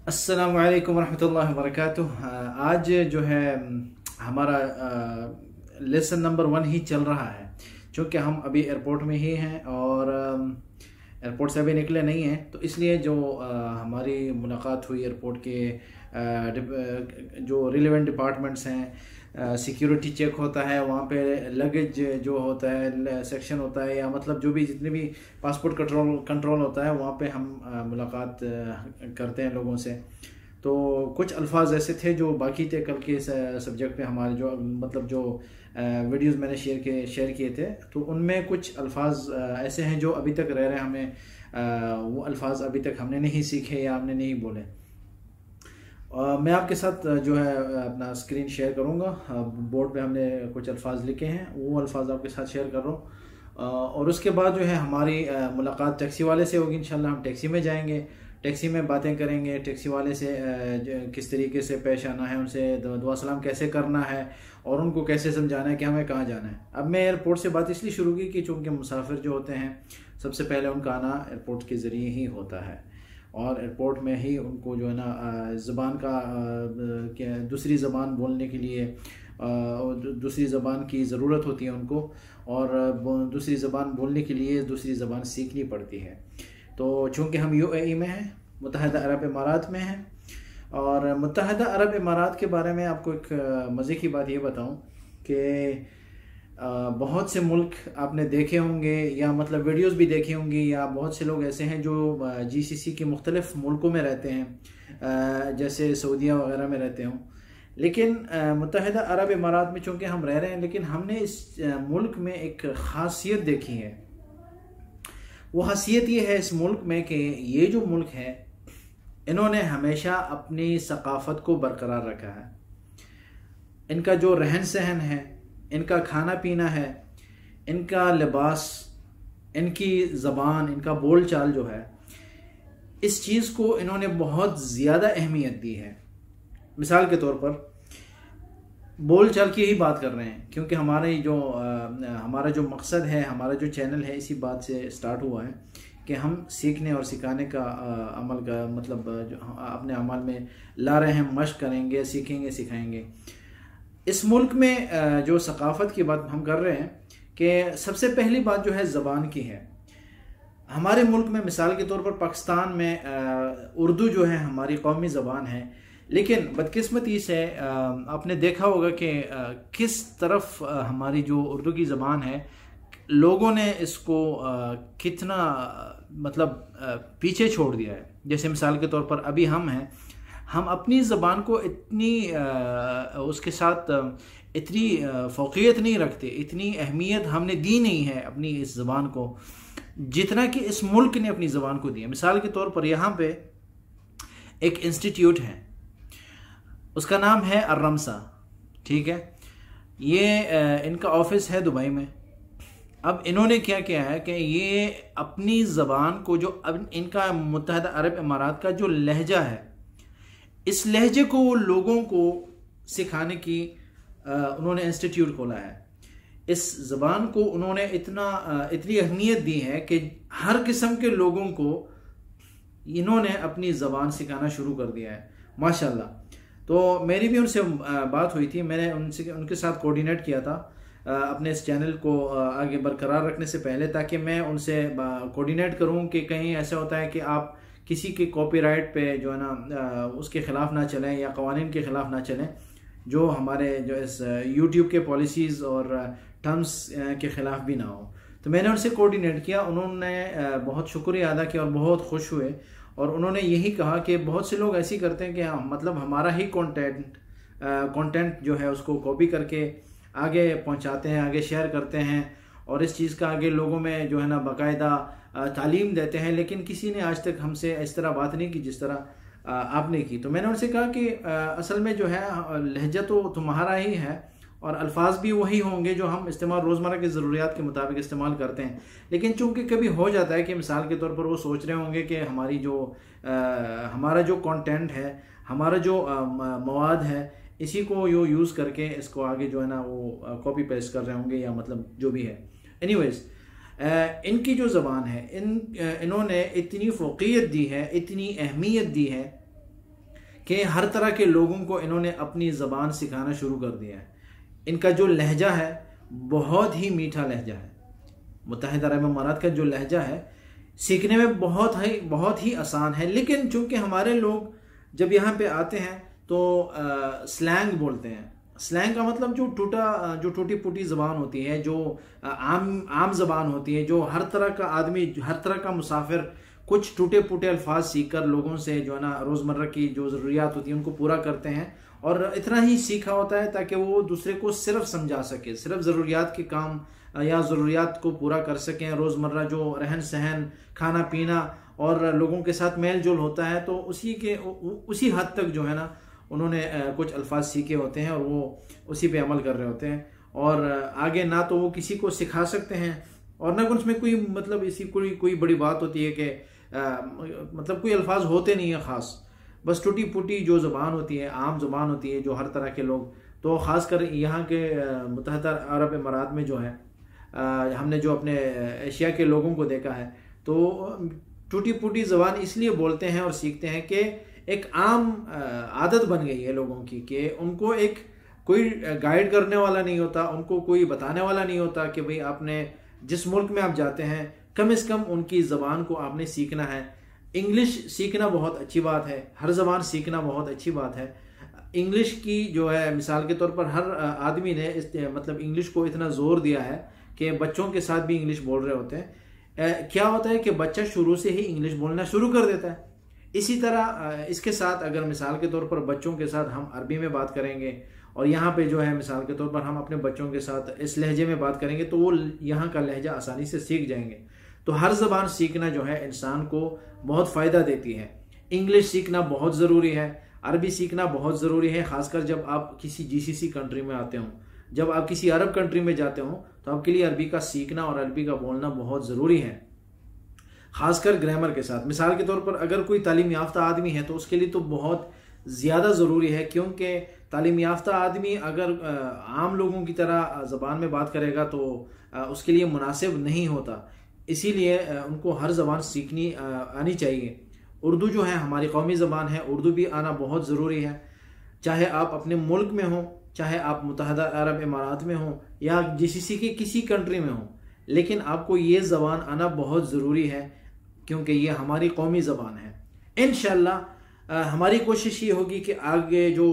अस्सलामु अलैकुम वरहमतुल्लाहि वबरकातुह। आज जो है हमारा लेसन नंबर 1 ही चल रहा है, क्योंकि हम अभी एयरपोर्ट में ही हैं और एयरपोर्ट से अभी निकले नहीं हैं, तो इसलिए जो हमारी मुलाकात हुई एयरपोर्ट के जो रिलेवेंट डिपार्टमेंट्स हैं, सिक्योरिटी चेक होता है वहाँ पे, लगेज जो होता है सेक्शन होता है, या मतलब जो भी जितने भी पासपोर्ट कंट्रोल होता है वहाँ पे हम मुलाकात करते हैं लोगों से। तो कुछ अल्फाज ऐसे थे जो बाकी थे कल के सब्जेक्ट पे हमारे, जो मतलब जो वीडियोस मैंने शेयर किए थे, तो उनमें कुछ अल्फाज ऐसे हैं जो अभी तक रह रहे हैं हमें, वो अल्फाज अभी तक हमने नहीं सीखे या हमने नहीं बोले। मैं आपके साथ जो है अपना स्क्रीन शेयर करूँगा। बोर्ड पे हमने कुछ अल्फाज लिखे हैं, वो अल्फाज आपके साथ शेयर कर रहा हूँ। और उसके बाद जो है हमारी मुलाकात टैक्सी वाले से होगी। इंशाल्लाह हम टैक्सी में जाएंगे, टैक्सी में बातें करेंगे, टैक्सी वाले से किस तरीके से पेश आना है, उनसे दुआ सलाम कैसे करना है और उनको कैसे समझाना है कि हमें कहाँ जाना है। अब मैं एयरपोर्ट से बात इसलिए शुरू की कि चूँकि मुसाफिर जो होते हैं सबसे पहले उनका आना एयरपोर्ट के ज़रिए ही होता है, और एयरपोर्ट में ही उनको जो है ना ज़बान का क्या दूसरी ज़बान बोलने के लिए दूसरी ज़बान की ज़रूरत होती है उनको, और दूसरी ज़बान बोलने के लिए दूसरी ज़बान सीखनी पड़ती है। तो चूँकि हम यूएई में हैं, मुत्तहदा अरब इमारात में हैं, और मुत्तहदा अरब इमारात के बारे में आपको एक मज़े की बात ये बताऊं कि बहुत से मुल्क आपने देखे होंगे, या मतलब वीडियोस भी देखी होंगी, या बहुत से लोग ऐसे हैं जो जीसीसी के मुख्तलिफ मुल्कों में रहते हैं, जैसे सऊदीया वगैरह में रहते हों। लेकिन मुत्तहदा अरब इमारात में चूँकि हम रह रहे हैं, लेकिन हमने इस मुल्क में एक ख़ासियत देखी है। वो खासियत ये है इस मुल्क में कि ये जो मुल्क है, इन्होंने हमेशा अपनी सकाफत को बरकरार रखा है। इनका जो रहन सहन है, इनका खाना पीना है, इनका लिबास, इनकी ज़बान, इनका बोल चाल जो है, इस चीज़ को इन्होंने बहुत ज़्यादा अहमियत दी है। मिसाल के तौर पर बोल चाल की ही बात कर रहे हैं, क्योंकि हमारा जो मकसद है, हमारा जो चैनल है, इसी बात से स्टार्ट हुआ है कि हम सीखने और सिखाने का अमल का मतलब जो अपने अमल में ला रहे हैं, मशक करेंगे, सीखेंगे, सिखाएंगे। इस मुल्क में जो सकाफत की बात हम कर रहे हैं कि सबसे पहली बात जो है ज़बान की है। हमारे मुल्क में मिसाल के तौर पर पाकिस्तान में उर्दू जो है हमारी कौमी ज़बान है, लेकिन बदकिस्मती से आपने देखा होगा कि किस तरफ हमारी जो उर्दू की ज़बान है, लोगों ने इसको कितना मतलब पीछे छोड़ दिया है। जैसे मिसाल के तौर पर अभी हम अपनी ज़बान को इतनी उसके साथ इतनी फ़ौक़ियत नहीं रखते, इतनी अहमियत हमने दी नहीं है अपनी इस ज़बान को, जितना कि इस मुल्क ने अपनी ज़बान को दिया। मिसाल के तौर पर यहाँ पे एक इंस्टीट्यूट है, उसका नाम है अर्रमसा, ठीक है। ये इनका ऑफिस है दुबई में। अब इन्होंने क्या किया है कि ये अपनी ज़बान को, जो अब इनका मुत्तहदा अरब इमारात का जो लहजा है, इस लहजे को वो लोगों को सिखाने की उन्होंने इंस्टीट्यूट खोला है। इस ज़बान को उन्होंने इतनी अहमियत दी है कि हर किस्म के लोगों को इन्होंने अपनी ज़बान सिखाना शुरू कर दिया है, माशाल्लाह। तो मेरी भी उनसे बात हुई थी, मैंने उनके साथ कोऑर्डिनेट किया था अपने इस चैनल को आगे बरकरार रखने से पहले, ताकि मैं उनसे कोऑर्डिनेट करूं कि कहीं ऐसा होता है कि आप किसी के कॉपीराइट पे जो है ना उसके ख़िलाफ़ ना चलें, या कवानीन के ख़िलाफ़ ना चलें, जो हमारे जो इस यूट्यूब के पॉलिसीज़ और टर्म्स के ख़िलाफ़ भी ना हो। तो मैंने उनसे कोऑर्डिनेट किया, उन्होंने बहुत शुक्रिया अदा किया और बहुत खुश हुए, और उन्होंने यही कहा कि बहुत से लोग ऐसे करते हैं कि मतलब हमारा ही कंटेंट जो है उसको कॉपी करके आगे पहुंचाते हैं, आगे शेयर करते हैं, और इस चीज़ का आगे लोगों में जो है ना बाकायदा तालीम देते हैं, लेकिन किसी ने आज तक हमसे इस तरह बात नहीं की जिस तरह आपने की। तो मैंने उनसे कहा कि असल में जो है लहजा तो तुम्हारा ही है, और अल्फाज भी वही होंगे जो हम इस्तेमाल रोज़मर्रा की ज़रूरियात के मुताबिक इस्तेमाल करते हैं। लेकिन चूंकि कभी हो जाता है कि मिसाल के तौर पर वो सोच रहे होंगे कि हमारा जो कंटेंट है, हमारा जो मवाद है, इसी को यूज़ करके इसको आगे जो है ना वो कॉपी पेस्ट कर रहे होंगे, या मतलब जो भी है। एनीवेज, इनकी जो ज़बान है, इन्होंने इतनी फ़ौक़ियत दी है, इतनी अहमियत दी है कि हर तरह के लोगों को इन्होंने अपनी ज़बान सिखाना शुरू कर दिया है। इनका जो लहजा है बहुत ही मीठा लहजा है। मुत्तहिदा अरब अमारात का जो लहजा है सीखने में बहुत ही आसान है, लेकिन चूंकि हमारे लोग जब यहाँ पे आते हैं तो स्लैंग बोलते हैं। स्लैंग का मतलब जो टूटी फूटी ज़बान होती है, जो आम ज़बान होती है, जो हर तरह का आदमी, हर तरह का मुसाफिर कुछ टूटे फूटे अल्फाज सीखकर लोगों से जो है ना रोज़मर्रा की जो ज़रूरियात होती है उनको पूरा करते हैं। और इतना ही सीखा होता है ताकि वो दूसरे को सिर्फ समझा सके, सिर्फ ज़रूरियात के काम या ज़रूरियात को पूरा कर सकें। रोज़मर्रा जो रहन सहन, खाना पीना और लोगों के साथ मेल जोल होता है, तो उसी हद तक जो है ना उन्होंने कुछ अल्फाज सीखे होते हैं और वो उसी पे अमल कर रहे होते हैं। और आगे ना तो वो किसी को सिखा सकते हैं और ना उसमें कोई मतलब इसी कोई बड़ी बात होती है कि मतलब कोई अल्फाज होते नहीं है ख़ास, बस टूटी फूटी जो ज़बान होती है, आम ज़बान होती है जो हर तरह के लोग, तो ख़ासकर यहाँ के मुत्तहिदा अरब अमारात में जो है हमने जो अपने एशिया के लोगों को देखा है, तो टूटी फूटी ज़बान इसलिए बोलते हैं और सीखते हैं कि एक आम आदत बन गई है लोगों की कि उनको एक कोई गाइड करने वाला नहीं होता, उनको कोई बताने वाला नहीं होता कि भाई आपने जिस मुल्क में आप जाते हैं कम से कम उनकी ज़बान को आपने सीखना है। इंग्लिश सीखना बहुत अच्छी बात है, हर ज़बान सीखना बहुत अच्छी बात है। इंग्लिश की जो है मिसाल के तौर पर हर आदमी ने मतलब इंग्लिश को इतना ज़ोर दिया है कि बच्चों के साथ भी इंग्लिश बोल रहे होते हैं। क्या होता है कि बच्चा शुरू से ही इंग्लिश बोलना शुरू कर देता है। इसी तरह इसके साथ अगर मिसाल के तौर पर बच्चों के साथ हम अरबी में बात करेंगे और यहाँ पे जो है मिसाल के तौर पर हम अपने बच्चों के साथ इस लहजे में बात करेंगे तो वो यहाँ का लहजा आसानी से सीख जाएंगे। तो हर ज़बान सीखना जो है इंसान को बहुत फ़ायदा देती है। इंग्लिश सीखना बहुत ज़रूरी है, अरबी सीखना बहुत ज़रूरी है, ख़ासकर जब आप किसी जीसीसी कंट्री में आते हों, जब आप किसी अरब कंट्री में जाते हों तो आपके लिए अरबी का सीखना और अरबी का बोलना बहुत ज़रूरी है, ख़ासकर ग्रामर के साथ। मिसाल के तौर पर अगर कोई तालीम याफ्ता आदमी है तो उसके लिए तो बहुत ज़्यादा ज़रूरी है, क्योंकि तालीम याफ्ता आदमी अगर आम लोगों की तरह ज़बान में बात करेगा तो उसके लिए मुनासिब नहीं होता। इसीलिए उनको हर ज़बान सीखनी आनी चाहिए। उर्दू जो है हमारी कौमी ज़बान है, उर्दू भी आना बहुत ज़रूरी है। चाहे आप अपने मुल्क में हों, चाहे आप मुत्तहिदा अरब अमारात में हों या जीसीसी की किसी कंट्री में हों, लेकिन आपको ये ज़बान आना बहुत ज़रूरी है क्योंकि ये हमारी कौमी ज़बान है। इंशाअल्लाह हमारी कोशिश ये होगी कि आगे जो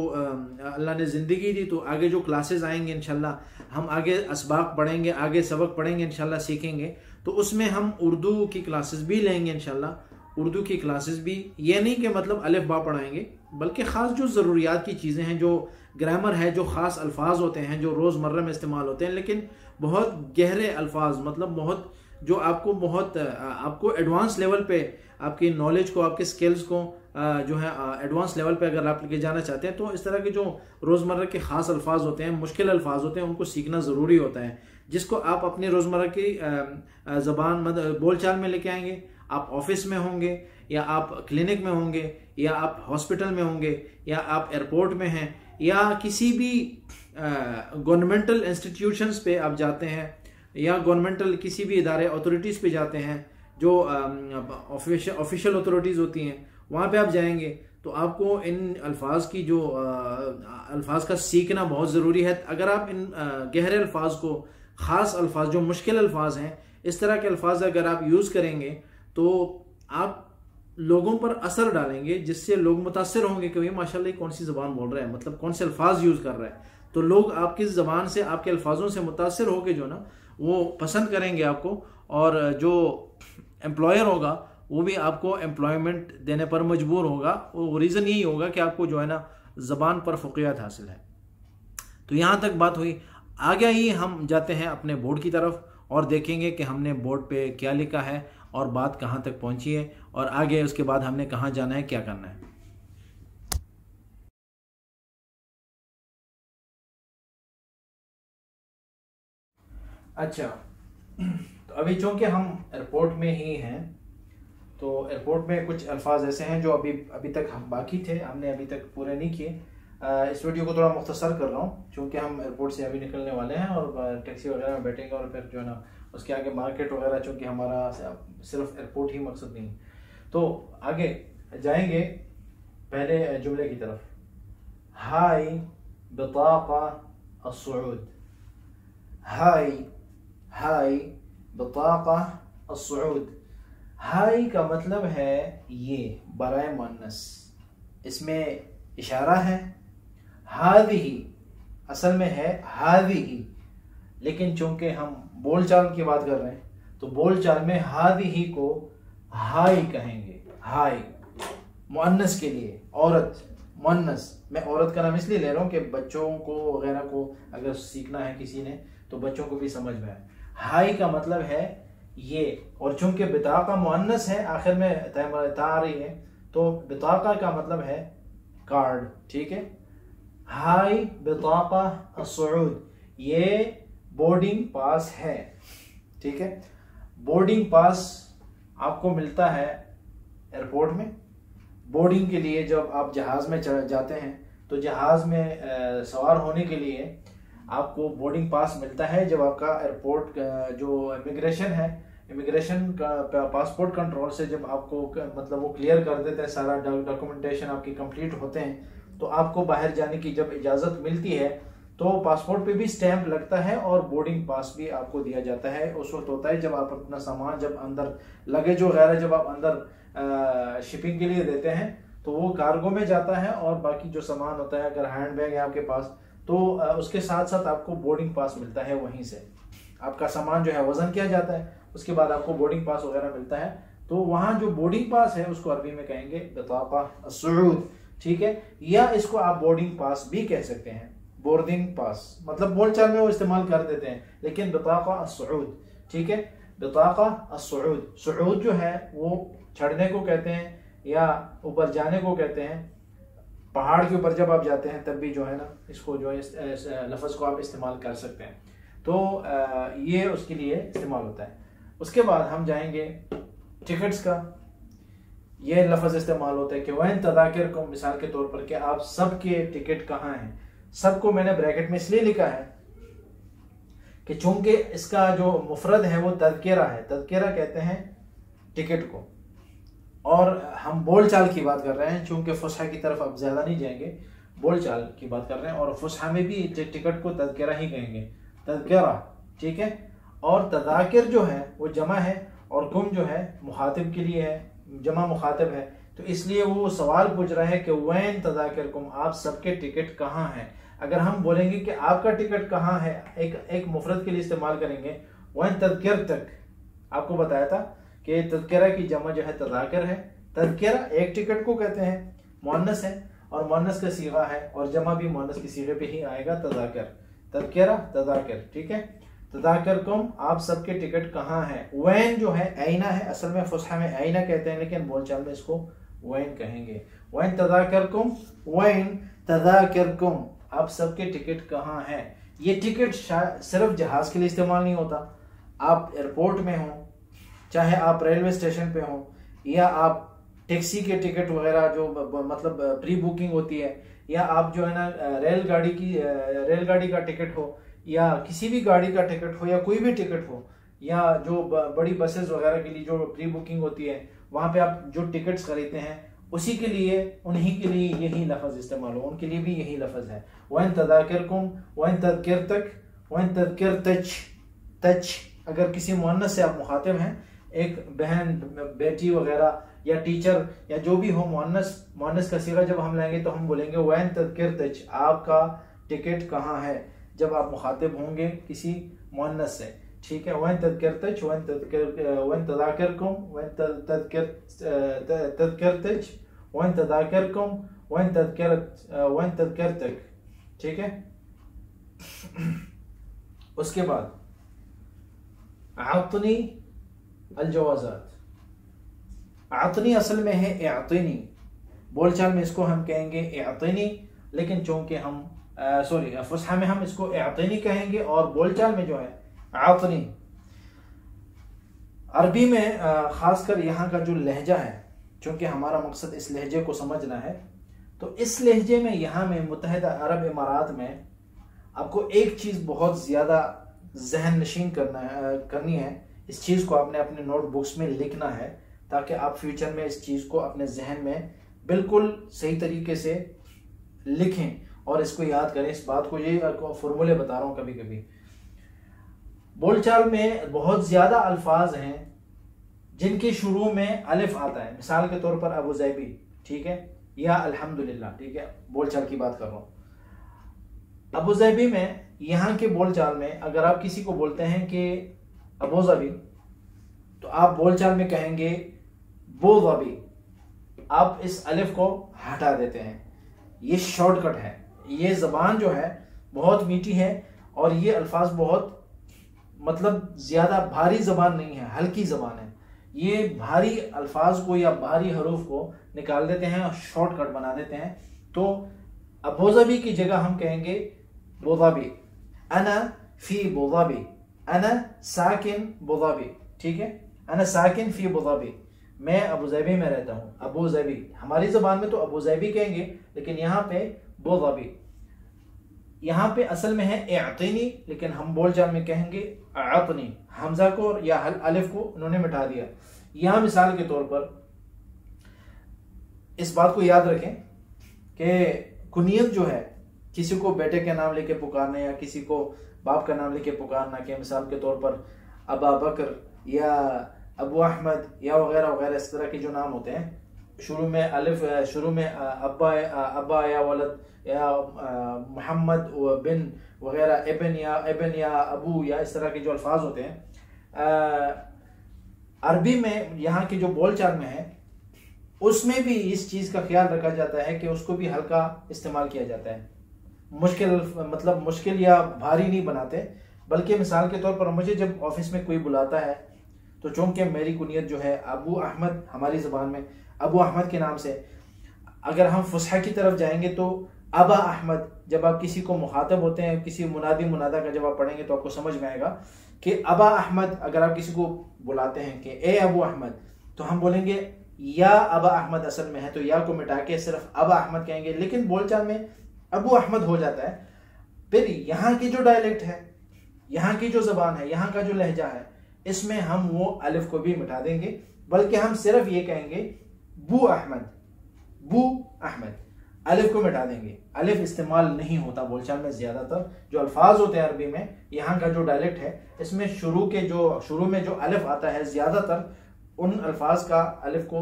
अल्लाह ने ज़िंदगी दी तो आगे जो क्लासेस आएंगे इंशाअल्लाह हम आगे असबाक पढ़ेंगे, आगे सबक पढ़ेंगे इंशाअल्लाह, सीखेंगे। तो उसमें हम उर्दू की क्लासेस भी लेंगे इंशाअल्लाह। उर्दू की क्लासेस भी ये नहीं कि मतलब अलिफ बा पढ़ाएंगे, बल्कि ख़ास जो ज़रूरियात की चीज़ें हैं, जो ग्रामर है, जो ख़ास अल्फाज होते हैं जो रोज़मर्रा में इस्तेमाल होते हैं, लेकिन बहुत गहरे अल्फाज, मतलब बहुत जो आपको एडवांस लेवल पे आपकी नॉलेज को, आपके स्किल्स को जो है एडवांस लेवल पे अगर आप लेके जाना चाहते हैं तो इस तरह के जो रोज़मर्रा के ख़ास अल्फाज होते हैं, मुश्किल अल्फाज होते हैं, उनको सीखना ज़रूरी होता है, जिसको आप अपनी रोज़मर्रा की ज़बान मतलब बोलचाल में लेके आएंगे। आप ऑफिस में होंगे या आप क्लिनिक में होंगे या आप हॉस्पिटल में होंगे या आप एयरपोर्ट में हैं या किसी भी गवर्नमेंटल इंस्टीट्यूशंस पे आप जाते हैं या गवर्नमेंटल किसी भी इदारे अथॉरिटीज़ पे जाते हैं, जो ऑफिशियल अथॉरिटीज़ होती हैं, वहाँ पे आप जाएंगे तो आपको इन अल्फाज की जो अल्फाज का सीखना बहुत ज़रूरी है। अगर आप इन गहरे अल्फाज को, ख़ास अल्फाज जो मुश्किल अल्फाज हैं, इस तरह के अल्फाज अगर आप यूज़ करेंगे तो आप लोगों पर असर डालेंगे, जिससे लोग मुतासर होंगे कि भाई माशाल्लाह कौन सी ज़बान बोल रहा है, मतलब कौन से अल्फाज यूज़ कर रहा है। तो लोग आपकी ज़बान से, आपके अल्फाजों से मुतासर होकर जो ना वो पसंद करेंगे आपको, और जो एम्प्लॉयर होगा वो भी आपको एम्प्लॉयमेंट देने पर मजबूर होगा। वो रीज़न यही होगा कि आपको जो है ना ज़बान पर फ़ुक़ियत हासिल है। तो यहाँ तक बात हुई। आगे ही हम जाते हैं अपने बोर्ड की तरफ और देखेंगे कि हमने बोर्ड पे क्या लिखा है और बात कहाँ तक पहुँची है, और आगे उसके बाद हमने कहाँ जाना है, क्या करना है। अच्छा, तो अभी चूँकि हम एयरपोर्ट में ही हैं, तो एयरपोर्ट में कुछ अल्फाज ऐसे हैं जो अभी तक हम बाकी थे, हमने अभी तक पूरे नहीं किए। इस वीडियो को थोड़ा मुख्तसर कर रहा हूँ क्योंकि हम एयरपोर्ट से अभी निकलने वाले हैं और टैक्सी वगैरह में बैठेंगे और फिर जो है ना उसके आगे मार्केट वगैरह, चूँकि हमारा सिर्फ एयरपोर्ट ही मकसद नहीं, तो आगे जाएंगे पहले जुमले की तरफ। हाय बिताका अस्सऊद, हाय हाय बिताका अस्सऊद। हाय का मतलब है ये बराए मुअन्नस, इसमें इशारा है। हादिही असल में है हादिही, लेकिन चूंकि हम बोलचाल की बात कर रहे हैं तो बोलचाल में हादिही को हाय कहेंगे। हाय मुअन्नस के लिए, औरत मुअन्नस। मैं औरत का नाम इसलिए ले रहा हूँ कि बच्चों को वगैरह को अगर सीखना है किसी ने तो बच्चों को भी समझ में आए। हाय का मतलब है ये, और चूंकि बिताका मुअन्नस है, आखिर में ता आ रही है, तो बिताका का मतलब है कार्ड। ठीक है, हाय बिताका अस्सऊद, ये बोर्डिंग पास है। ठीक है, बोर्डिंग पास आपको मिलता है एयरपोर्ट में। बोर्डिंग के लिए जब आप जहाज में जाते हैं तो जहाज में सवार होने के लिए आपको बोर्डिंग पास मिलता है। जब आपका एयरपोर्ट जो इमिग्रेशन है, इमिग्रेशन का पासपोर्ट कंट्रोल से जब आपको मतलब वो क्लियर कर देते हैं, सारा डॉक्यूमेंटेशन आपकी कंप्लीट होते हैं, तो आपको बाहर जाने की जब इजाज़त मिलती है तो पासपोर्ट पे भी स्टैंप लगता है और बोर्डिंग पास भी आपको दिया जाता है। उस वक्त होता है जब आप अपना सामान जब अंदर लगेज वगैरह जब आप अंदर शिपिंग के लिए देते हैं तो वो कार्गो में जाता है, और बाकी जो सामान होता है, अगर हैंड बैग है आपके पास तो उसके साथ साथ आपको बोर्डिंग पास मिलता है। वहीं से आपका सामान जो है वजन किया जाता है, उसके बाद आपको बोर्डिंग पास वगैरह मिलता है। तो वहाँ जो बोर्डिंग पास है उसको अरबी में कहेंगे बिताका अस्सऊद। ठीक है, या इसको आप बोर्डिंग पास भी कह सकते हैं। बोर्डिंग पास मतलब बोलचाल में वो इस्तेमाल कर देते हैं, लेकिन बिताका अस्सऊद। ठीक है, बिताका अस्सऊद। सऊद जो है वो चढ़ने को कहते हैं या ऊपर जाने को कहते हैं। पहाड़ के ऊपर जब आप जाते हैं तब भी जो है ना, इसको जो है इस लफ्ज़ को आप इस्तेमाल कर सकते हैं। तो ये उसके लिए इस्तेमाल होता है। उसके बाद हम जाएंगे टिकट्स का। ये लफ्ज़ इस्तेमाल होता है कि वैन तदाकिर को, मिसाल के तौर पर कि आप सबके टिकट कहाँ हैं। सबको मैंने ब्रैकेट में इसलिए लिखा है कि चूंकि इसका जो मुफरद है वो तज़किरा है। तज़किरा कहते हैं टिकट को, और हम बोलचाल की बात कर रहे हैं, चूंकि फुसहा की तरफ अब ज्यादा नहीं जाएंगे, बोलचाल की बात कर रहे हैं। और फुसहा में भी टिकट को तज़किरा ही कहेंगे, तज़किरा। ठीक है, और तदाकिर जो है वो जमा है और कुम जो है मुखातिब के लिए है, जमा मुखातिब है। तो इसलिए वो सवाल पूछ रहा है कि वैन तदाकिर कुम, आप सबके टिकट कहाँ हैं। अगर हम बोलेंगे कि आपका टिकट कहाँ है, एक मुफरद के लिए इस्तेमाल करेंगे वैन तज़किर तक। आपको बताया था कि तज़किरा की जमा जो है तदाकिर है। तज़किरा एक टिकट को कहते हैं, मुअन्नस है और मुअन्नस का सीगा है, और जमा भी मुअन्नस के सीगे पे ही आएगा, तज़ाकिर। तज़किरा तज़ाकिर। ठीक है, तज़ाकिर कुम, आप सबके टिकट कहाँ हैं। वैन जो है आईना है, असल में फुसहा में आईना कहते हैं, लेकिन बोलचाल में इसको वैन कहेंगे। वैन तज़ाकिर कुम, वैन तज़ाकिर कुम, आप सबके टिकट कहाँ हैं। ये टिकट सिर्फ जहाज के लिए इस्तेमाल नहीं होता। आप एयरपोर्ट में हो, चाहे आप रेलवे स्टेशन पे हो, या आप टैक्सी के टिकट वगैरह जो मतलब प्री बुकिंग होती है, या आप जो है ना रेलगाड़ी का टिकट हो, या किसी भी गाड़ी का टिकट हो, या कोई भी टिकट हो, या जो बड़ी बसेस वगैरह के लिए जो प्री बुकिंग होती है, वहाँ पे आप जो टिकट्स खरीदते हैं उसी के लिए, उन्हीं के लिए यही लफ्ज़ इस्तेमाल हो, उनके लिए भी यही लफ्ज़ है। वैन तज़ाकिर कुम, वैन तज़किर तक, वैन तज़किर तच। तच अगर किसी मुअन्नस से आप मुखातिब हैं, एक बहन, बेटी वगैरह, या टीचर, या जो भी हो, मुअन्नस का सीगा जब हम लाएंगे तो हम बोलेंगे वैन तज़किर तच, आपका टिकट कहाँ है, जब आप मुखातिब होंगे किसी मुअन्नस से। ठीक है, वैन तज़किर तच, वैन तज़ाकिर कुम, वैन तज़किर तच, वैन तज़ाकिर कुम, वैन तज़किर तक। ठीक है, उसके बाद आतनी अलजवाज़ात। आतनी असल में है एअतिनी, बोलचाल में इसको हम कहेंगे एअतिनी, लेकिन चूंकि हम फुसहा में हम इसको एअतिनी कहेंगे, और बोलचाल में जो है आतनी। अरबी में खासकर यहाँ का जो लहजा है, चूंकि हमारा मकसद इस लहजे को समझना है, तो इस लहजे में यहाँ में मुत्तहिदा अरब इमारात में आपको एक चीज़ बहुत ज़्यादा जहन नशीन करनी है। इस चीज़ को आपने अपने नोटबुक्स में लिखना है, ताकि आप फ्यूचर में इस चीज़ को अपने जहन में बिल्कुल सही तरीके से लिखें और इसको याद करें। इस बात को, ये फॉर्मूले बता रहा हूँ, कभी कभी बोलचाल में बहुत ज़्यादा अल्फाज हैं जिनके शुरू में अलिफ आता है। मिसाल के तौर पर अबू ज़ैबी, ठीक है, या अल्हम्दुलिल्लाह, ठीक है, बोलचाल की बात कर रहा हूँ। अबू ज़ैबी में, यहाँ के बोलचाल में अगर आप किसी को बोलते हैं कि अबू ज़ैबी, तो आप बोलचाल में कहेंगे बो ज़ैबी। आप इस अलिफ को हटा देते हैं। ये शॉर्टकट है। ये ज़बान जो है बहुत मीठी है और ये अल्फाज बहुत मतलब ज़्यादा भारी ज़बान नहीं है, हल्की ज़बान है। ये भारी अल्फाज को या भारी हरूफ को निकाल देते हैं और शॉर्टकट बना देते हैं। तो अबू ज़ैबी की जगह हम कहेंगे बोज़ाबी। अना फी बोज़ाबी, अना साकिन बोज़ाबी, ठीक है, अना साकिन फी बोज़ाबी, मैं अबू ज़ैबी में रहता हूँ। अबू ज़ैबी, हमारी ज़बान में तो अबू ज़ैबी कहेंगे, लेकिन यहाँ पे बोज़ाबी। यहाँ पे असल में है एअतीनी, लेकिन हम बोलचाल में कहेंगे अअतनी। हमजा को या अलिफ को उन्होंने मिटा दिया। यहाँ मिसाल के तौर पर इस बात को याद रखें कि कुनियत जो है, किसी को बेटे के नाम लेके पुकारना या किसी को बाप का नाम लेके पुकारना, के मिसाल के तौर पर अबा बकर या अबू अहमद या वगैरह वगैरह, इस तरह के जो नाम होते हैं, शुरू में अलिफ, शुरू में अब्बा या वलद या मोहम्मद बिन वगैरह, इबन या अबू या इस तरह के जो अल्फाज होते हैं, अरबी में यहाँ की जो बोलचाल में है उसमें भी इस चीज़ का ख्याल रखा जाता है कि उसको भी हल्का इस्तेमाल किया जाता है। मुश्किल मतलब मुश्किल या भारी नहीं बनाते, बल्कि मिसाल के तौर पर मुझे जब ऑफिस में कोई बुलाता है तो चूंकि मेरी कुनियत जो है अबू अहमद, हमारी ज़बान में अबू अहमद के नाम से, अगर हम फुसहा की तरफ जाएंगे तो अबा अहमद, जब आप किसी को मुखातब होते हैं, किसी मुनादी मुनादा का जब आप पढ़ेंगे तो आपको समझ में आएगा कि अबा अहमद, अगर आप किसी को बुलाते हैं कि ए अबू अहमद, तो हम बोलेंगे या अबा अहमद असल में है, तो या को मिटा के सिर्फ अबा अहमद कहेंगे, लेकिन बोलचाल में अबू अहमद हो जाता है। फिर यहाँ की जो डायलेक्ट है, यहाँ की जो ज़बान है, यहाँ का जो लहजा है, इसमें हम वो अलिफ को भी मिटा देंगे, बल्कि हम सिर्फ ये कहेंगे बू अहमद, बू अहमद, अलिफ को मिटा देंगे। अलिफ इस्तेमाल नहीं होता बोलचाल में। ज़्यादातर जो अल्फाज होते हैं अरबी में, यहाँ का जो डायलेक्ट है, इसमें शुरू में जो अलिफ आता है, ज़्यादातर उन अल्फाज का अलिफ को,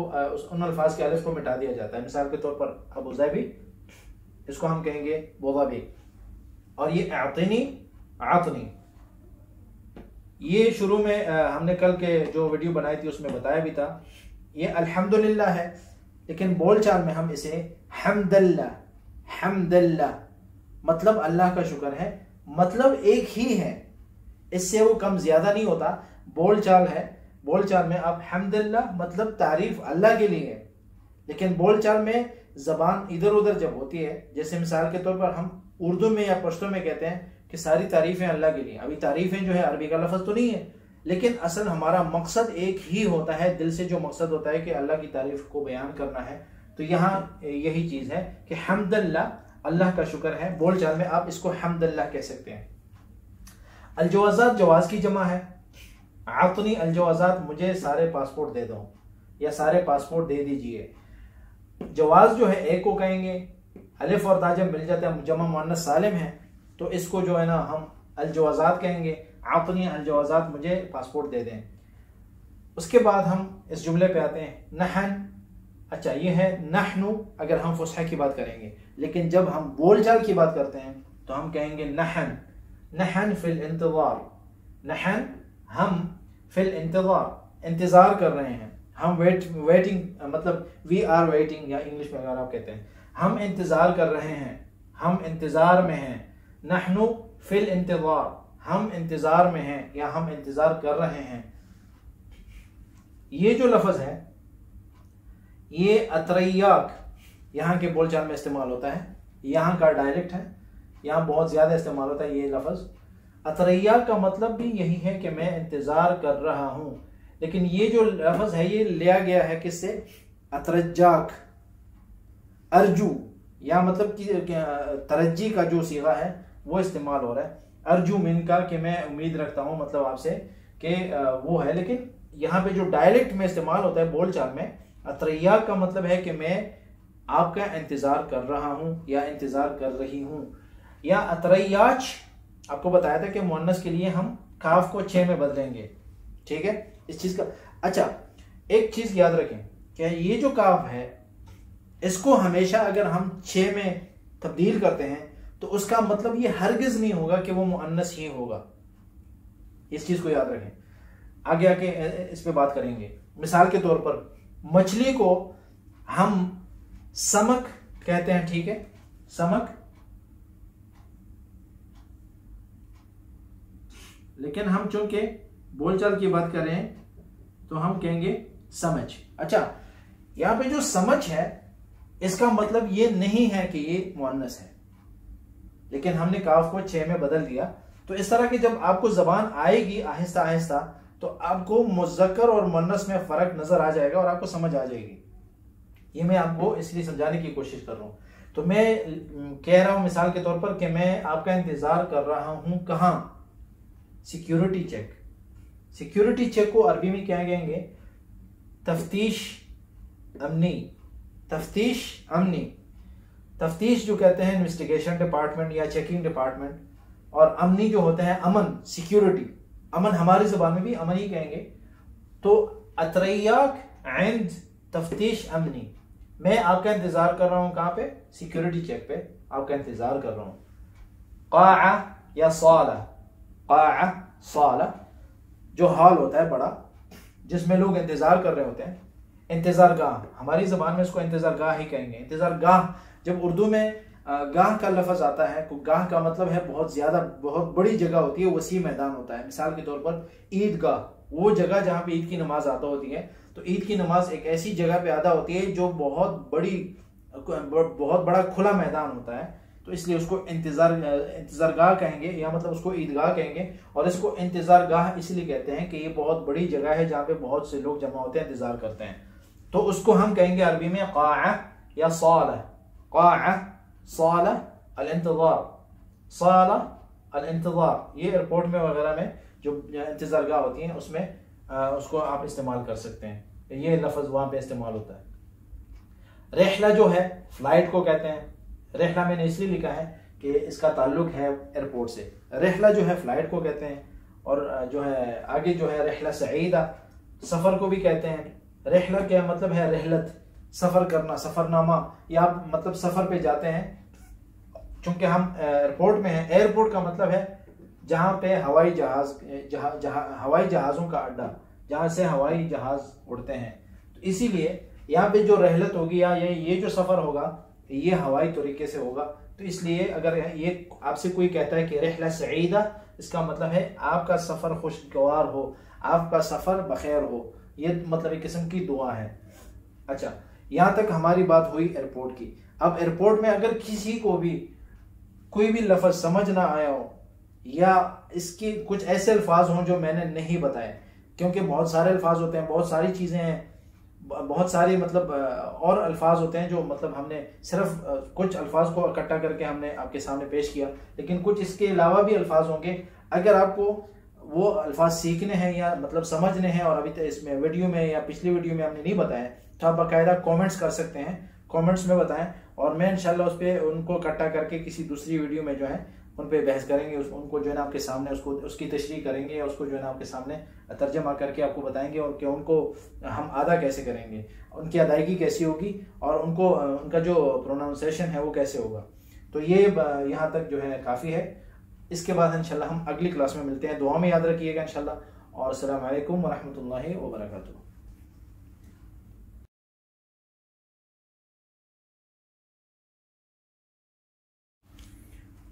उन अल्फाज के अलिफ को मिटा दिया जाता है। मिसाल के तौर पर अबू ज़ैबी, इसको हम कहेंगे बोज़ाबी, और ये आतनी आतनी। ये शुरू में हमने कल के जो वीडियो बनाई थी उसमें बताया भी था। ये अल्हम्दुलिल्लाह है, लेकिन बोलचाल में हम इसे हम्दुलिल्लाह, हम्दुलिल्लाह, मतलब अल्लाह का शुक्र है, मतलब एक ही है, इससे वो कम ज्यादा नहीं होता। बोलचाल है, बोलचाल में आप हम्दुलिल्लाह मतलब तारीफ अल्लाह के लिए है, लेकिन बोलचाल में जबान इधर उधर जब होती है, जैसे मिसाल के तौर पर हम उर्दू में या पश्तो में कहते हैं कि सारी तारीफें अल्लाह के लिए। अभी तारीफें जो है अरबी का लफ्ज़ तो नहीं है, लेकिन असल हमारा मकसद एक ही होता है, दिल से जो मकसद होता है कि अल्लाह की तारीफ को बयान करना है। तो यहाँ यही चीज़ है कि हम्दुलिल्लाह, अल्लाह का शुक्र है। बोलचाल में आप इसको हम्दुलिल्लाह कह सकते हैं। अलजवाज़ात, जवाज़ की जमा है। आतनी अलजवाज़ात, मुझे सारे पासपोर्ट दे दो या सारे पासपोर्ट दे दीजिए। जवाज़ जो है एक को कहेंगे, अलिफ और ता जब मिल जाता है, जमा मुअन्नस सालिम है, तो इसको जो है ना हम अलजवाज़ात कहेंगे। आतनी अलजवाज़ात, मुझे पासपोर्ट दे दें। उसके बाद हम इस जुमले पे आते हैं नहन। अच्छा, ये है नहनु अगर हम फुसहा की बात करेंगे, लेकिन जब हम बोलचाल की बात करते हैं तो हम कहेंगे नहन। नहन फिल इंतज़ार, नहन हम फिल इंतज़ार, इंतज़ार कर रहे हैं हम। वेटिंग मतलब वी आर वेटिंग, या इंग्लिश में अगर आप कहते हैं हम इंतज़ार कर रहे हैं, हम इंतज़ार में हैं। नहनु फिल इंतज़ार, हम इंतज़ार में हैं या हम इंतज़ार कर रहे हैं। ये जो लफ्ज़ है ये अतरैयाक यहाँ के बोलचाल में इस्तेमाल होता है, यहाँ का डायलेक्ट है, यहाँ बहुत ज़्यादा इस्तेमाल होता है ये लफ्ज़। अतरैयाक का मतलब भी यही है कि मैं इंतज़ार कर रहा हूँ, लेकिन ये जो लफ्ज़ है ये लिया गया है किससे? अतरज्जाक, अर्जू, या मतलब कि तरज्जी का जो सीगा है वो इस्तेमाल हो रहा है। अर्जू मिन का, कि मैं उम्मीद रखता हूँ, मतलब आपसे कि वो है। लेकिन यहाँ पे जो डायलेक्ट में इस्तेमाल होता है बोलचाल में, अतरैयाक का मतलब है कि मैं आपका इंतजार कर रहा हूं या इंतजार कर रही हूं। या अतरैयाच आपको बताया था कि मुअन्नस के लिए हम काफ को 6 में बदलेंगे, ठीक है, इस चीज का। अच्छा, एक चीज याद रखें कि ये जो काफ है इसको हमेशा अगर हम 6 में तब्दील करते हैं तो उसका मतलब ये हरगिज नहीं होगा कि वो मुअन्नस ही होगा। इस चीज को याद रखें, आगे आके इस पे बात करेंगे। मिसाल के तौर पर मछली को हम समक कहते हैं, ठीक है, समक, लेकिन हम चूंकि बोलचाल की बात कर रहे हैं तो हम कहेंगे समझ। अच्छा, यहां पे जो समझ है इसका मतलब ये नहीं है कि ये मुअन्नस है, लेकिन हमने काफ को 6 में बदल दिया। तो इस तरह की जब आपको जबान आएगी आहिस्ता आहिस्ता तो आपको मुज़क्कर और मुअन्नस में फर्क नजर आ जाएगा और आपको समझ आ जाएगी। ये मैं आपको इसलिए समझाने की कोशिश कर रहा हूं। तो मैं कह रहा हूं मिसाल के तौर पर कि मैं आपका इंतजार कर रहा हूं कहां, सिक्योरिटी चेक। सिक्योरिटी चेक को अरबी में क्या कहेंगे, तफ्तीश अमनी। तफ्तीश अमनी, तफ्तीश जो कहते हैं इन्वेस्टिगेशन डिपार्टमेंट या चेकिंग डिपार्टमेंट, और अमनी जो होता है अमन, सिक्योरिटी। अमन हमारी जुबान में भी अमन ही कहेंगे। तो अतरैयाक इंद तफ्तीश अमनी, मैं आपका इंतजार कर रहा हूं कहां पे, सिक्योरिटी चेक पे आपका इंतजार कर रहा हूं। क़ाआ या साला, क़ाआ साला जो हॉल होता है बड़ा जिसमें लोग इंतजार कर रहे होते हैं, इंतजार गाह, हमारी जबान में इसको इंतजार गाह ही कहेंगे। इंतजार गाह, जब उर्दू में गाह का लफ्ज आता है तो गाह का मतलब है बहुत ज्यादा, बहुत बड़ी जगह होती है, वसी मैदान होता है। मिसाल के तौर पर ईदगाह, वो जगह जहां पे ईद की नमाज अदा होती है। तो ईद की नमाज एक ऐसी जगह पे अदा होती है जो बहुत बड़ा खुला मैदान होता है, तो इसलिए उसको इंतजारगाह कहेंगे, या मतलब उसको ईदगाह कहेंगे। और इसको इंतजारगाह इसलिए कहते हैं कि ये बहुत बड़ी जगह है जहाँ पे बहुत से लोग जमा होते हैं, इंतजार करते हैं। तो उसको हम कहेंगे अरबी में क़ाआ या साला। क़ाआ साला अल इंतजार, साला अल इंतजार, ये एयरपोर्ट में वगैरह में जो इंतजारगाह होती है उसमें उसको आप इस्तेमाल कर सकते हैं, ये लफ्ज वहां पे इस्तेमाल होता है। रेहला जो है फ्लाइट को कहते हैं। रेहला मैंने इसलिए लिखा है कि इसका ताल्लुक है एयरपोर्ट से। रेहला जो है फ्लाइट को कहते हैं, और जो है आगे जो है रेहला सईदा, सफर को भी कहते हैं। रेहला क्या मतलब है, रहलत, सफर करना, सफरनामा, या मतलब सफर पे जाते हैं। चूंकि हम एयरपोर्ट में हैं, एयरपोर्ट का मतलब है जहां पे हवाई जहाजों का अड्डा, जहां से हवाई जहाज उड़ते हैं। तो इसीलिए यहाँ पे जो रहलत होगी या ये जो सफर होगा ये हवाई तरीके से होगा। तो इसलिए अगर ये आपसे कोई कहता है कि रहला सईदा, इसका मतलब है आपका सफर खुशगवार हो, आपका सफर बखैर हो, ये मतलब एक किस्म की दुआ है। अच्छा, यहां तक हमारी बात हुई एयरपोर्ट की। अब एयरपोर्ट में अगर किसी को भी कोई भी लफ्ज समझ ना आया हो, या इसके कुछ ऐसे अल्फाज हों जो मैंने नहीं बताए, क्योंकि बहुत सारे अल्फाज होते हैं, बहुत सारी चीजें हैं, बहुत सारे मतलब और अल्फाज होते हैं जो मतलब हमने सिर्फ कुछ अल्फाज को इकट्ठा करके हमने आपके सामने पेश किया, लेकिन कुछ इसके अलावा भी अल्फाज होंगे। अगर आपको वो अल्फाज सीखने हैं या मतलब समझने हैं और अभी तक इसमें वीडियो में या पिछली वीडियो में हमने नहीं बताया, तो आप बाकायदा कमेंट्स कर सकते हैं, कमेंट्स में बताएं, और मैं इंशाल्लाह उस पर उनको इकट्ठा करके किसी दूसरी वीडियो में जो है उन पे बहस करेंगे, उनको जो है ना आपके सामने उसकी तशरीह करेंगे, और उसको जो है ना आपके सामने तर्जमा करके आपको बताएंगे, और कि उनको हम अदा कैसे करेंगे, उनकी अदायगी कैसी होगी, और उनको उनका जो प्रोनाउंसिएशन है वो कैसे होगा। तो ये यहाँ तक जो है काफ़ी है। इसके बाद इंशाल्लाह हम अगली क्लास में मिलते हैं। दुआ में याद रखिएगा इंशाल्लाह, और अस्सलाम वालेकुम व रहमतुल्लाहि व बरकातुहू।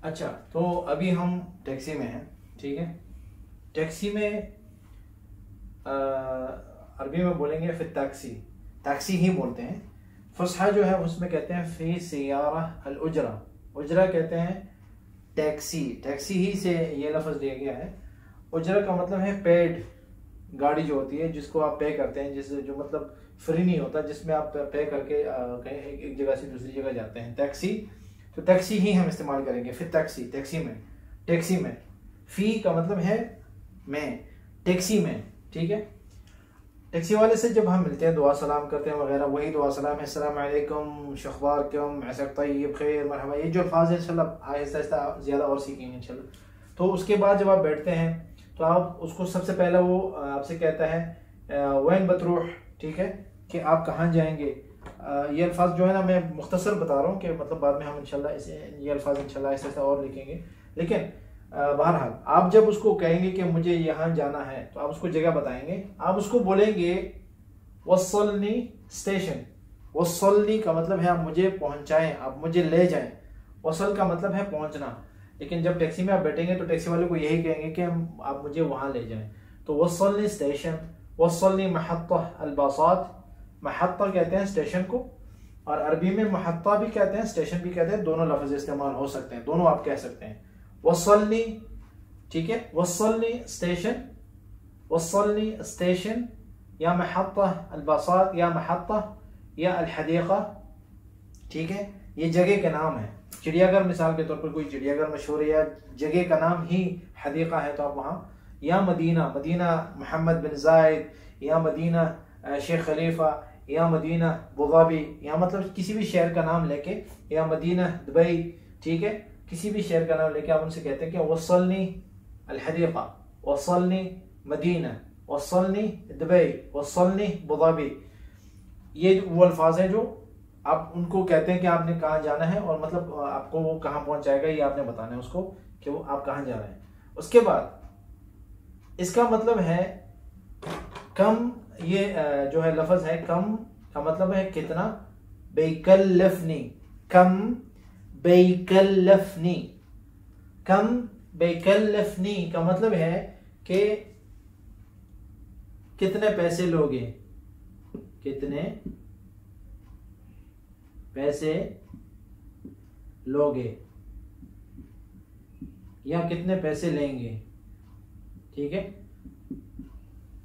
अच्छा, तो अभी हम टैक्सी में हैं, ठीक है। टैक्सी में अरबी में बोलेंगे फिर टैक्सी, टैक्सी ही बोलते हैं। फसहा जो है उसमें कहते हैं फी सियारा अल उजरा, उजरा कहते हैं टैक्सी, टैक्सी ही से ये लफ्ज़ दिया गया है। उजरा का मतलब है पेड, गाड़ी जो होती है जिसको आप पे करते हैं, जिस जो मतलब फ्री नहीं होता, जिसमें आप पे करके कहीं एक जगह से दूसरी जगह जाते हैं, टैक्सी। तो टैक्सी ही हम इस्तेमाल करेंगे फिर टैक्सी, टैक्सी में, टैक्सी में। फी का मतलब है मैं, टैक्सी में, ठीक है। टैक्सी वाले से जब हम मिलते हैं, दुआ सलाम करते हैं वगैरह, वही दुआ सलाम है, अस्सलाम वालेकुम, शख्बारकुम, ऐसा तय्यब, खैर, मरहबा, ये जो अल्फाज है इंशाल्लाह आहिस्ता आहिस्ता ज़्यादा और सीखेंगे इंशाल्लाह। तो उसके बाद जब आप बैठते हैं तो आप उसको सबसे पहला वो आपसे कहता है वैन बतरूह, ठीक है, कि आप कहाँ जाएंगे। ये अल्फाज जो है ना मैं मुख्तसर बता रहा हूँ कि मतलब बाद में हम इंशाल्लाह ये अल्फाज इंशाल्लाह आहिस्ता आहिस्ता और लिखेंगे। लेकिन बहरहाल आप जब उसको कहेंगे कि मुझे यहाँ जाना है तो आप उसको जगह बताएंगे। आप उसको बोलेंगे वस्सलनी स्टेशन। वस्सलनी का मतलब है आप मुझे पहुँचाएं, आप मुझे ले जाएं। वसल का मतलब है पहुँचना। लेकिन जब टैक्सी में आप बैठेंगे तो टैक्सी वाले को यही कहेंगे कि आप मुझे वहाँ ले जाएं। तो वस्सलनी स्टेशन, वस्सलनी महत्ता अलबासात। महत्ता कहते हैं स्टेशन को, और अरबी में महत्ता भी कहते हैं, स्टेशन भी कहते हैं। दोनों लफ्ज़ इस्तेमाल हो सकते हैं, दोनों आप कह सकते हैं। वस्सलनी, ठीक है, वस्सलनी स्टेशन, वस्सलनी स्टेशन, या महत्ता अलबासात, या महत्ता, या अलहदीक़ा, ठीक है, ये जगह के नाम है। चिड़ियाघर मिसाल के तौर पर कोई चिड़ियाघर मशहूर है या जगह का नाम ही हदीक़ा है तो आप वहाँ, या मदीना, मदीना मोहम्मद बिन जायद, या मदीना शेख खलीफा, या मदीना अबूधाबी, या मतलब किसी भी शहर का नाम लेके, या मदीना दुबई, ठीक है, किसी भी शहर का नाम लेके आप उनसे कहते हैं कि वस्सलनी अलहदीक़ा, वस्सलनी मदीना, वस्सलनी दुबई, वस्सलनी अबूधाबी। ये वो अल्फाज हैं जो आप उनको कहते हैं कि आपने कहाँ जाना है, और मतलब आपको वो कहाँ पहुंचाएगा ये आपने बताना है उसको कि वो आप कहाँ जा रहे हैं। उसके बाद इसका मतलब है कम, ये जो है लफ्ज है कम का मतलब है कितना। बेकल्लफनी, कम बेकल्लफनी, कम बेकल्लफनी का मतलब है कि कितने पैसे लोगे, कितने पैसे लोगे, या कितने पैसे लेंगे, ठीक है।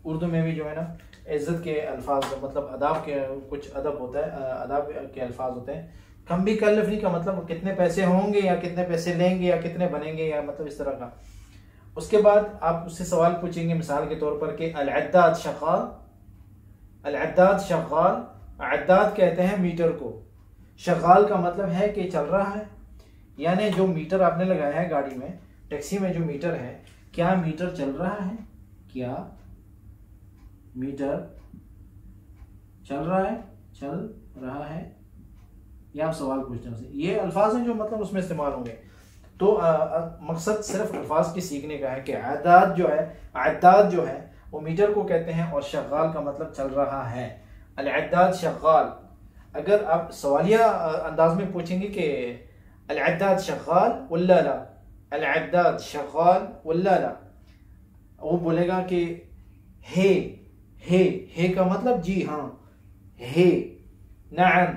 उर्दू में भी जो है ना इज्जत के अल्फाज, मतलब अदाब के कुछ अदब होता है, अदाब के अल्फाज होते हैं। कम भी कल्लफनी का मतलब कितने पैसे होंगे, या कितने पैसे लेंगे, या कितने बनेंगे, या मतलब इस तरह का। उसके बाद आप उससे सवाल पूछेंगे मिसाल के तौर पर कि अल-अद्दाद शग़ाल, अल-अद्दाद शग़ाल, अद्दाद कहते हैं मीटर को, शग़ाल का मतलब है कि चल रहा है। यानी जो मीटर आपने लगाया है गाड़ी में, टैक्सी में जो मीटर है, क्या मीटर चल रहा है, क्या मीटर चल रहा है, चल रहा है, या आप सवाल पूछते हैं। ये अल्फाज हैं जो मतलब उसमें इस्तेमाल होंगे। तो मकसद सिर्फ अल्फाज की सीखने का है कि अदाद जो है, अदाद जो है वो मीटर को कहते हैं, और शग़ाल का मतलब चल रहा है। अल-अद्दाद शग़ाल, अगर आप सवालिया अंदाज में पूछेंगे कि अल-अद्दाद शग़ाल वल्ला ला, अल-अद्दाद शग़ाल वल्ला ला, वो बोलेगा कि हे का मतलब जी हाँ, हे, नाम,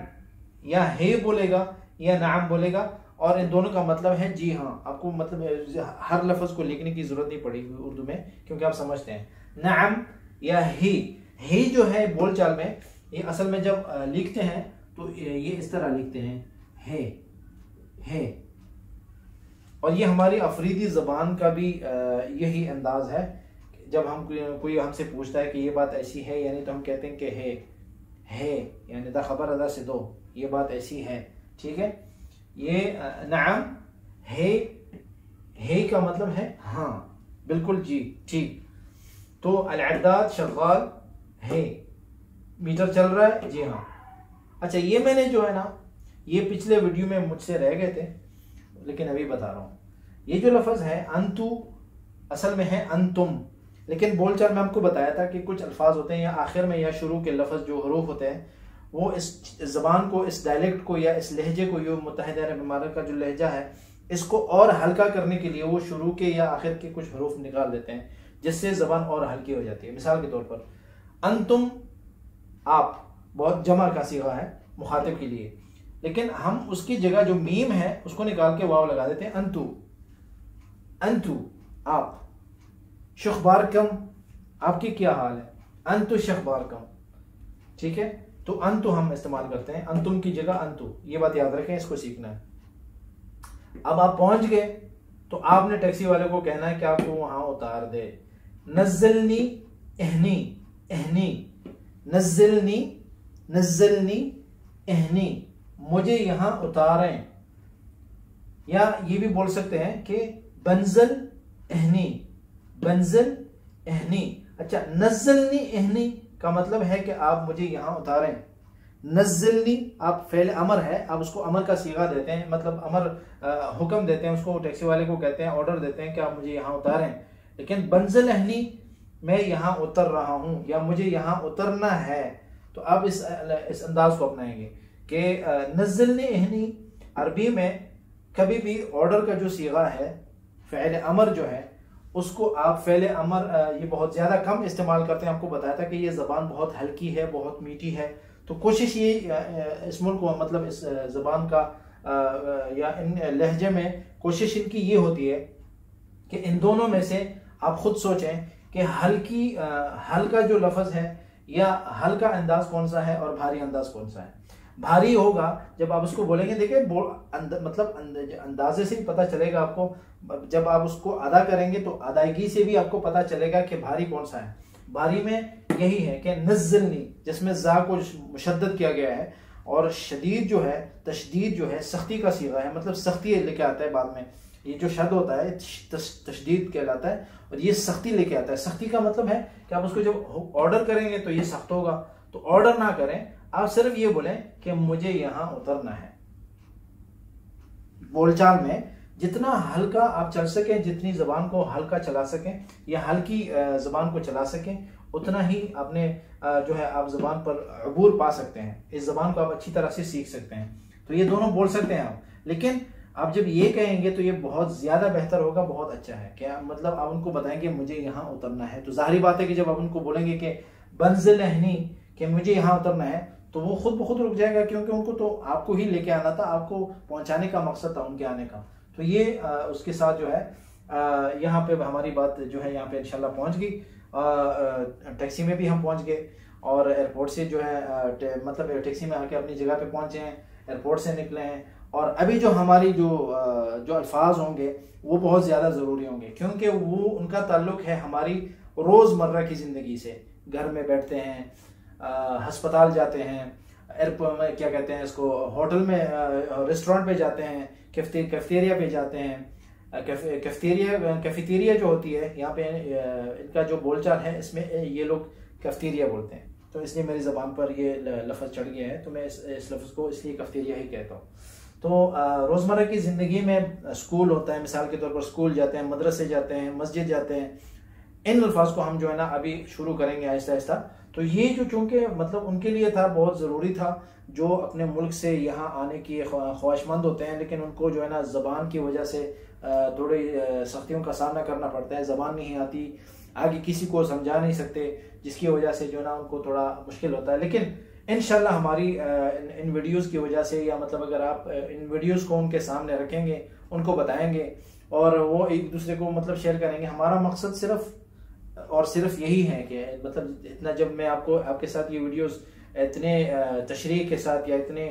या हे बोलेगा या नाम बोलेगा, और इन दोनों का मतलब है जी हाँ। आपको मतलब हर लफ्ज को लिखने की जरूरत नहीं पड़ेगी उर्दू में, क्योंकि आप समझते हैं। नाम या ही जो है बोलचाल में, ये असल में जब लिखते हैं तो ये इस तरह लिखते हैं, है। और ये हमारी अफरीदी ज़बान का भी यही अंदाज है। जब हम कोई हमसे पूछता है कि ये बात ऐसी है यानी, तो हम कहते हैं कि है यानी दा खबर अदा से दो, ये बात ऐसी है, ठीक है। ये नाम है का मतलब है हाँ, बिल्कुल जी, ठीक। तो अल-अद्दाद शग़ाल है, मीटर चल रहा है, जी हाँ। अच्छा, ये मैंने जो है ना, ये पिछले वीडियो में मुझसे रह गए थे, लेकिन अभी बता रहा हूँ। ये जो लफ्ज़ है अंतु, असल में है अंतुम, लेकिन बोलचाल में आपको बताया था कि कुछ अल्फाज होते हैं या आखिर में या शुरू के लफ्ज़ जो हरूफ होते हैं, वो इस ज़बान को, इस डायलेक्ट को या इस लहजे को, ये मुत्तहिदा अरब इमारात का जो लहजा है, इसको और हल्का करने के लिए वो शुरू के या आखिर के कुछ हरूफ निकाल देते हैं, जिससे ज़बान और हल्की हो जाती है। मिसाल के तौर पर अंतुम, आप, बहुत जमा का सीगा है मुखातिब के लिए, लेकिन हम उसकी जगह जो मीम है उसको निकाल के वाव लगा देते हैं, अंतु, अंतु आप। शख्बारकम, आपकी क्या हाल है, अंतु शख्बारकम, ठीक है। तो अंतु हम इस्तेमाल करते हैं, अंतुम की जगह अंतु, ये बात याद रखें, इसको सीखना है। अब आप पहुंच गए तो आपने टैक्सी वाले को कहना है कि आपको वहां उतार दे। नज़लनी एहनी, एहनी नज़्ज़िलनी, नज़्ज़िलनी एहनी, मुझे यहाँ उतारें। या ये भी बोल सकते हैं कि बंजल एहनी, बंजल एहनी। अच्छा, नज़्ज़िलनी एहनी का मतलब है कि आप मुझे यहाँ उतारें। नज़्ज़िलनी आप फेल अमर है, आप उसको अमर का सीगा देते हैं, मतलब अमर हुक्म देते हैं उसको, टैक्सी वाले को कहते हैं, ऑर्डर देते हैं कि आप मुझे यहाँ उतारें। लेकिन बंजल एहनी, मैं यहाँ उतर रहा हूँ या मुझे यहाँ उतरना है, तो आप इस अंदाज को अपनाएंगे कि नज़्ज़िलनी एहनी अरबी में कभी भी ऑर्डर का जो सीगा है, फ़ेल अमर जो है, उसको आप फ़ेल अमर ये बहुत ज़्यादा कम इस्तेमाल करते हैं। आपको बताया था कि ये ज़बान बहुत हल्की है, बहुत मीठी है, तो कोशिश ये इस मुल्क को, मतलब इस ज़बान का या इन लहजे में कोशिश इनकी ये होती है कि इन दोनों में से आप खुद सोचें कि हल्का जो लफ्ज़ है या हल्का अंदाज कौन सा है और भारी अंदाज कौन सा है। भारी होगा जब आप उसको बोलेंगे, देखिए मतलब अंदाजे से ही पता चलेगा आपको, जब आप उसको अदा करेंगे तो अदायगी से भी आपको पता चलेगा कि भारी कौन सा है। भारी में यही है कि नज़्ज़िलनी, जिसमें जा को मुशद्दद किया गया है, और शदीद जो है, तशदीद जो है, सख्ती का सीगा है, मतलब सख्ती लेके आता है बाद में। ये जो शद होता है तशदीद कहलाता है, और ये सख्ती लेके आता है। सख्ती का मतलब है कि आप उसको जब ऑर्डर करेंगे तो ये सख्त होगा, तो ऑर्डर ना करें, आप सिर्फ ये बोलें कि मुझे यहां उतरना है। बोलचाल में जितना हल्का आप चल सकें, जितनी जबान को हल्का चला सकें या हल्की जबान को चला सकें, उतना ही अपने जो है आप जबान पर अबूर पा सकते हैं। इस जबान को आप अच्छी तरह से सीख सकते हैं। तो ये दोनों बोल सकते हैं आप, लेकिन आप जब ये कहेंगे तो ये बहुत ज्यादा बेहतर होगा, बहुत अच्छा है। क्या मतलब आप उनको बताएंगे मुझे यहाँ उतरना है, तो जाहिर बात है कि जब आप उनको बोलेंगे कि बंजिल अहनी, कि मुझे यहाँ उतरना है, तो वो खुद ब खुद रुक जाएगा, क्योंकि उनको तो आपको ही लेके आना था, आपको पहुंचाने का मकसद था उनके आने का। तो ये उसके साथ जो है यहाँ पे हमारी बात जो है यहाँ पे इंशाल्लाह पहुंच गई। टैक्सी में भी हम पहुंच गए, और एयरपोर्ट से जो है मतलब टैक्सी में आके अपनी जगह पे पहुंचे हैं, एयरपोर्ट से निकले हैं। और अभी जो हमारी जो अल्फाज होंगे वो बहुत ज़्यादा ज़रूरी होंगे, क्योंकि वो उनका ताल्लुक है हमारी रोज़मर्रा की ज़िंदगी से। घर में बैठते हैं, अस्पताल जाते हैं, एयरपोर्ट में क्या कहते हैं इसको, होटल में, रेस्टोरेंट पे जाते हैं, कैफेटेरिया पे जाते हैं। कैफेटेरिया जो होती है यहाँ पे, इनका जो बोलचाल है इसमें ये लोग कैफेटेरिया बोलते हैं, तो इसलिए मेरी ज़बान पर ये लफ्ज़ चढ़ गया है, तो मैं इस लफ्ज़ को इसलिए कैफेटेरिया ही कहता हूँ। तो रोज़मर्रा की ज़िंदगी में स्कूल होता है, मिसाल के तौर पर स्कूल जाते हैं, मदरसे जाते हैं, मस्जिद जाते हैं, इन अल्फाज को हम जो है ना अभी शुरू करेंगे आहिस्ता आहिस्ता। तो ये जो चूँकि मतलब उनके लिए था, बहुत ज़रूरी था, जो अपने मुल्क से यहाँ आने की ख्वाहिशमंद होते हैं, लेकिन उनको जो है ना ज़बान की वजह से थोड़ी सख्तियों का सामना करना पड़ता है। ज़बान नहीं आती, आगे किसी को समझा नहीं सकते, जिसकी वजह से जो है ना उनको थोड़ा मुश्किल होता है। लेकिन इंशाल्लाह हमारी इन वीडियोस की वजह से, या मतलब अगर आप इन वीडियोस को उनके सामने रखेंगे, उनको बताएंगे और वो एक दूसरे को मतलब शेयर करेंगे, हमारा मकसद सिर्फ और सिर्फ यही है कि मतलब इतना, जब मैं आपके साथ ये वीडियोस इतने तशरीह के साथ या इतने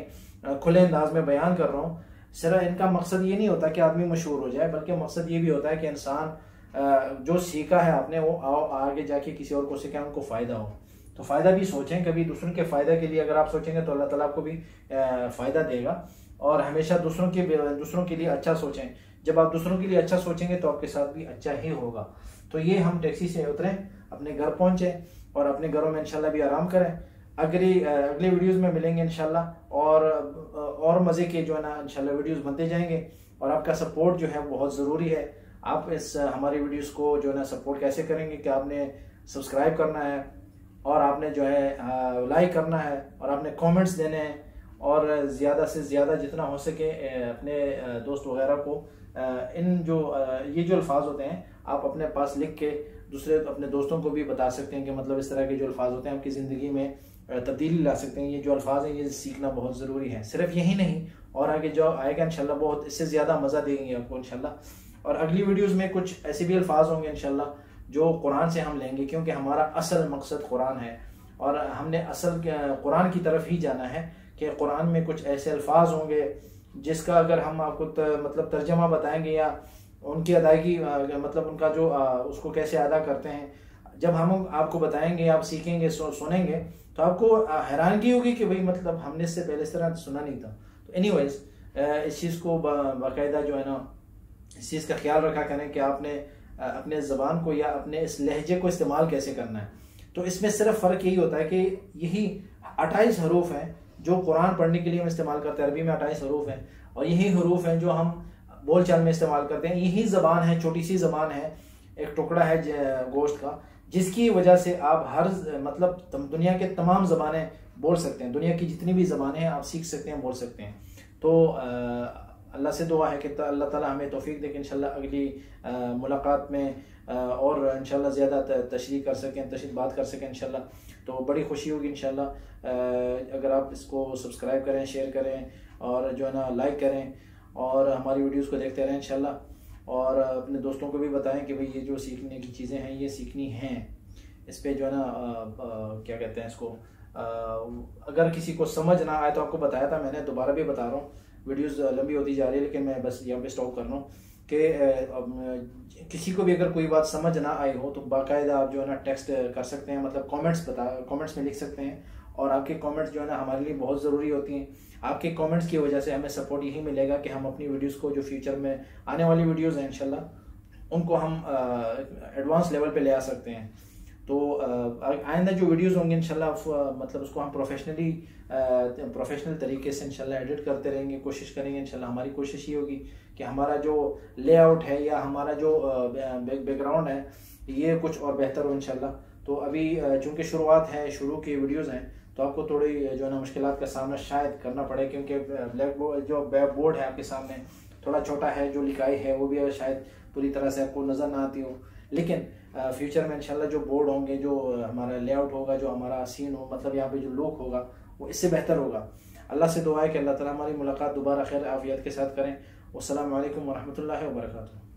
खुले अंदाज में बयान कर रहा हूँ, सिर्फ इनका मकसद ये नहीं होता कि आदमी मशहूर हो जाए, बल्कि मकसद ये भी होता है कि इंसान जो सीखा है आपने वो आगे जाके किसी और को सीखे, उनको फ़ायदा हो। तो फ़ायदा भी सोचें, कभी दूसरों के फ़ायदा के लिए अगर आप सोचेंगे तो अल्लाह ताला आपको भी फ़ायदा देगा। और हमेशा दूसरों के लिए अच्छा सोचें। जब आप दूसरों के लिए अच्छा सोचेंगे तो आपके साथ भी अच्छा ही होगा। तो ये हम टैक्सी से उतरें, अपने घर पहुँचे और अपने घरों में इंशाल्लाह भी आराम करें। अगले वीडियोस में मिलेंगे इंशाल्लाह, और मज़े के जो है ना इंशाल्लाह वीडियोस बनते जाएंगे। और आपका सपोर्ट जो है बहुत ज़रूरी है। आप इस हमारी वीडियोस को जो है ना सपोर्ट कैसे करेंगे कि आपने सब्सक्राइब करना है, और आपने जो है लाइक करना है, और आपने कमेंट्स देने हैं, और ज़्यादा से ज़्यादा जितना हो सके अपने दोस्त वगैरह को ये जो अल्फाज होते हैं आप अपने पास लिख के दूसरे अपने दोस्तों को भी बता सकते हैं कि मतलब इस तरह के जो अल्फाज होते हैं आपकी ज़िंदगी में तब्दीली ला सकते हैं। ये जो अल्फाज हैं ये सीखना बहुत ज़रूरी है। सिर्फ यही नहीं, और आगे जो आएगा इंशाल्लाह बहुत इससे ज़्यादा मज़ा देंगे आपको इंशाल्लाह। और अगली वीडियोज़ में कुछ ऐसे भी अल्फाज होंगे इंशाल्लाह जो कुरान से हम लेंगे, क्योंकि हमारा असल मकसद कुरान है, और हमने असल कुरान की तरफ ही जाना है कि कुरान में कुछ ऐसे अल्फाज होंगे जिसका अगर हम आपको मतलब तर्जमा बताएंगे या उनकी अदायगी मतलब उनका जो उसको कैसे अदा करते हैं, जब हम आपको बताएंगे, आप सीखेंगे, सुनेंगे, तो तो आपको हैरानगी होगी कि भाई मतलब हमने इससे पहले इस तरह सुना नहीं था। तो एनीवेज इस चीज़ को बाकायदा जो है ना इस चीज़ का ख्याल रखा करें कि आपने अपने ज़बान को या अपने इस लहजे को इस्तेमाल कैसे करना है। तो इसमें सिर्फ फ़र्क यही होता है कि यही 28 हरूफ हैं जो कुरान पढ़ने के लिए हम इस्तेमाल करते हैं, अरबी में 28 हरूफ हैं, और यही हरूफ हैं जो हम बोल चाल में इस्तेमाल करते हैं। यही ज़बान है, छोटी सी ज़बान है, एक टुकड़ा है गोश्त का, जिसकी वजह से आप हर मतलब दुनिया के तमाम ज़बानें बोल सकते हैं। दुनिया की जितनी भी ज़बानें हैं आप सीख सकते हैं, बोल सकते हैं। तो अल्लाह से दुआ है कि अल्लाह ताला हमें तौफीक दे कि इंशाल्लाह अगली मुलाकात में और इंशाल्लाह ज़्यादा तशरीह कर सकें, तशरीह बात कर सकें इंशाल्लाह। तो बड़ी खुशी होगी इंशाल्लाह अगर आप इसको सब्सक्राइब करें, शेयर करें और जो है ना लाइक करें और हमारी वीडियोस को देखते रहें इंशाल्लाह। और अपने दोस्तों को भी बताएं कि भाई ये जो सीखने की चीज़ें हैं ये सीखनी हैं। इस पे जो है ना क्या कहते हैं इसको, अगर किसी को समझ ना आए तो आपको बताया था मैंने, दोबारा भी बता रहा हूँ, वीडियोस लंबी होती जा रही है लेकिन मैं बस यहाँ पे स्टॉप कर रहा हूँ कि किसी को भी अगर कोई बात समझ ना आई हो तो बाकायदा आप जो है ना टेक्स्ट कर सकते हैं, मतलब कमेंट्स में लिख सकते हैं। और आपके कमेंट्स जो है ना हमारे लिए बहुत ज़रूरी होती हैं। आपके कमेंट्स की वजह से हमें सपोर्ट यही मिलेगा कि हम अपनी वीडियोस को, जो फ्यूचर में आने वाली वीडियोस हैं इंशाल्लाह, उनको हम एडवांस लेवल पे ले आ सकते हैं। तो आइंदा जो वीडियोस होंगे इंशाल्लाह मतलब उसको हम प्रोफेशनल तरीके से इंशाल्लाह एडिट करते रहेंगे, कोशिश करेंगे इंशाल्लाह। हमारी कोशिश ये होगी कि हमारा जो लेआउट है या हमारा जो बैकग्राउंड है ये कुछ और बेहतर हो इंशाल्लाह। तो अभी चूँकि शुरुआत है, शुरू की वीडियोस हैं, तो आपको थोड़ी जो है ना मुश्किलात का सामना शायद करना पड़े, क्योंकि ब्लैक बोर्ड जो बोर्ड है आपके सामने थोड़ा छोटा है, जो लिखाई है वो भी शायद पूरी तरह से आपको नज़र ना आती हो। लेकिन फ्यूचर में इंशाल्लाह जो बोर्ड होंगे, जो हमारा लेआउट होगा, जो हमारा सीन हो, मतलब यहाँ पे जो लुक होगा वो इससे बेहतर होगा। अल्लाह से दुआ है कि अल्लाह ताला हमारी मुलाकात दोबारा खैर आफियत के साथ करें। वस्सलामु अलैकुम वरहमतुल्लाहि वबरकातुहू।